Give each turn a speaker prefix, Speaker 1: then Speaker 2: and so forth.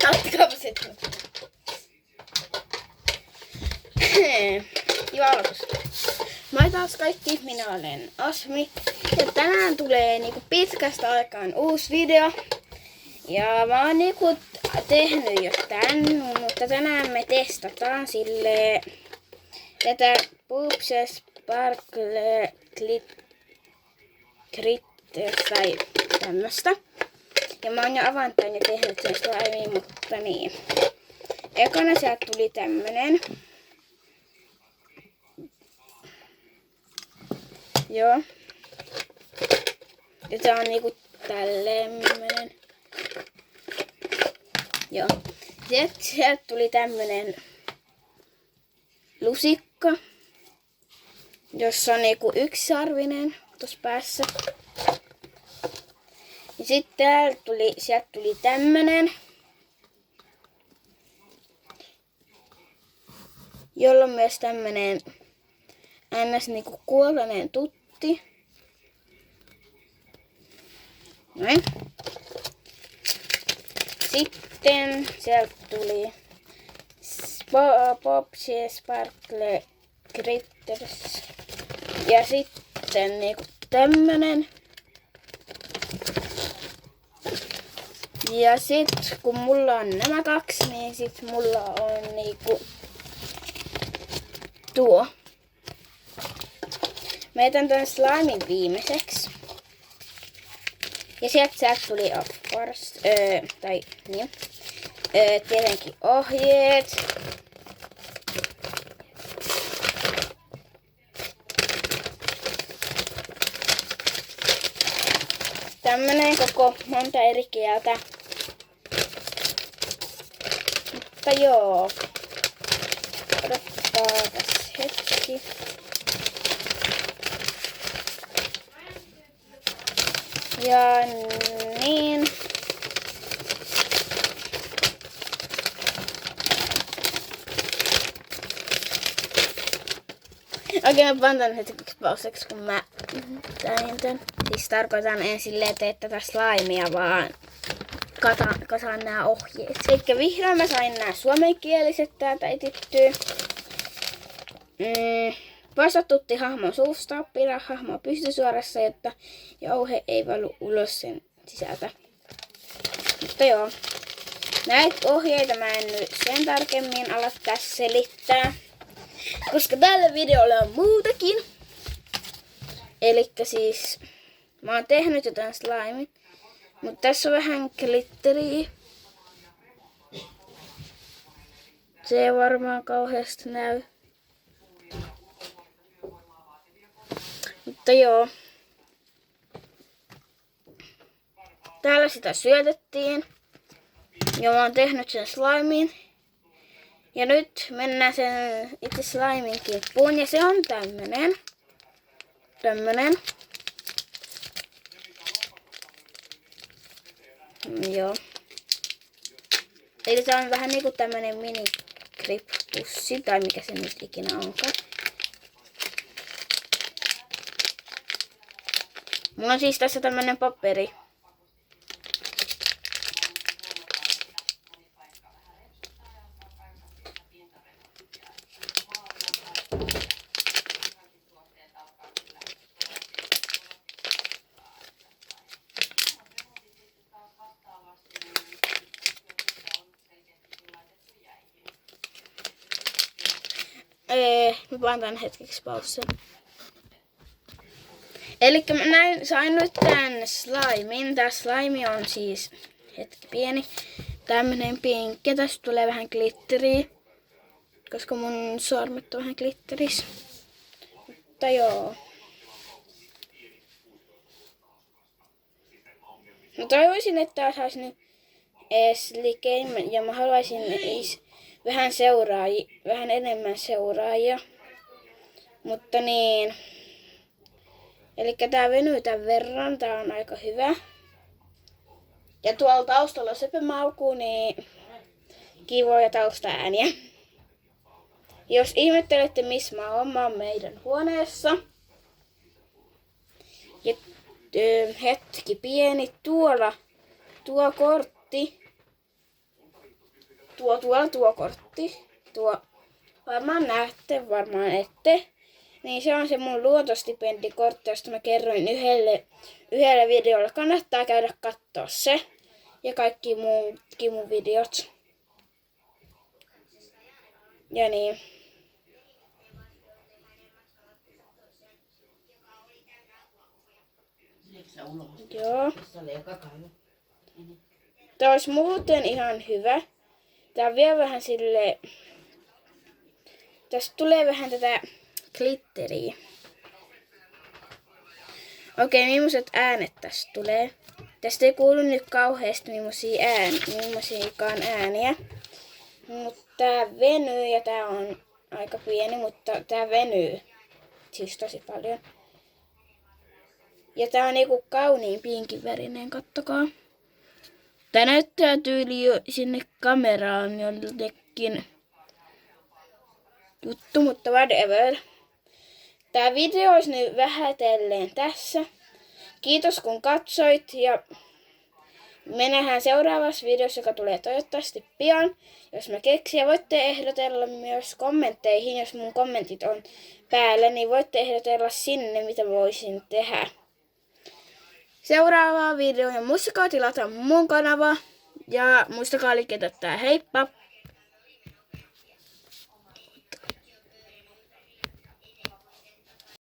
Speaker 1: Auttakaa se. Hyvä aloitus. Moi taas kaikki, minä olen Asmi. Ja tänään tulee niinku pitkästä aikaan uusi video. Ja mä oon niinku tehnyt jo tän, mutta tänään me testataan silleen tätä Poops & Sparkle Critters tai tämmöstä. Ja mä oon jo avannut tän ja tehnyt sen slimiin, mutta niin. Ekana sieltä tuli tämmönen. Joo. Ja tää on niinku tällainen. Joo. Sitten sieltä tuli tämmönen lusikka, jossa on niinku yksisarvinen tuossa päässä. Ja sitten sieltä tuli tämmönen, jolla on myös tämmönen ns niinku kuollainen tutti. Noin. Sitten sieltä tuli Poops & Sparkle Critters. Ja sitten niinku tämmönen. Ja sit kun mulla on nämä kaksi, niin sit mulla on niinku tuo. Mä jätän tän slimin viimeiseksi. Ja sieltä tuli of course, tietenkin ohjeet. Tämmönen koko monta eri kieltä. Mutta joo. Odottaa tässä hetki. Ja niin. Oikein mä pantan hetkeksi pauseksi, kun mä tein tän. Siis tarkoitan en silleen tee tätä slimea, vaan kasaan nää ohjeet. Elikkä vihdoin mä sain nää suomenkieliset täältä etittyä. Poista tutti hahmon suusta, pidä hahmoa pystysuorassa, jotta jouhe ei valu ulos sen sisältä. Mutta joo, näitä ohjeita mä en nyt sen tarkemmin ala tässä selittää, koska tällä videolla on muutakin. Elikkä siis mä oon tehnyt jotain slimin, mutta tässä on vähän glitteriä. Se ei varmaan kauheasti näy. Mutta joo. Täällä sitä syötettiin. Ja mä oon tehnyt sen slimin. Ja nyt mennään sen itse slimin kimppuun. Ja se on tämmönen. Joo. Eli se on vähän niinku tämmönen mini grip-pussi. Tai mikä se nyt ikinä onkaan. Mulla on siis tässä tämmönen paperi. Mä panen tän hetkeksi pausseen. Elikkä mä sain nyt tän slimin. Tää slime on siis, hetki pieni, tämmönen pinkki. Tästä tulee vähän glitteriä, koska mun sormet on vähän glitteris. Mutta joo. Mä toivoisin, että tää saisi nyt ees likein, ja mä haluaisin vähän enemmän seuraajia. Mutta niin. Elikkä tää venyy tän verran, tää on aika hyvä. Ja tuolla taustalla Sepe maukuu, niin kivoja taustaääniä. Jos ihmettelette missä mä oon meidän huoneessa. Ja hetki pieni, tuo kortti tuo kortti. Tuo varmaan näette, varmaan ette. Niin se on se mun luontostipendikortti, josta mä kerroin yhdelle videolle. Kannattaa käydä kattoo se. Ja kaikki muutkin mun videot. Ja niin. Joo. Tää olisi muuten ihan hyvä. Tää on vielä vähän silleen... Tästä tulee vähän tätä glitteriä. Okei, millaiset äänet tästä tulee? Tästä ei kuulu nyt kauheasti millaisiakaan ääniä. Mutta tää venyy ja tää on aika pieni, mutta tää venyy siis tosi paljon. Ja tää on niinku kauniin pinkin värinen, kattokaa. Tää näyttää tyyli jo sinne kameraan jollekin juttu, mutta whatever. Tää video olisi nyt vähätellen tässä. Kiitos kun katsoit ja me nähdään seuraavassa videossa, joka tulee toivottavasti pian. Jos mä keksin ja voitte ehdotella myös kommentteihin, jos mun kommentit on päällä, niin voitte ehdotella sinne, mitä voisin tehdä. Seuraavaa videoa ja muistakaa tilata mun kanava ja muistakaa likata tää heippa!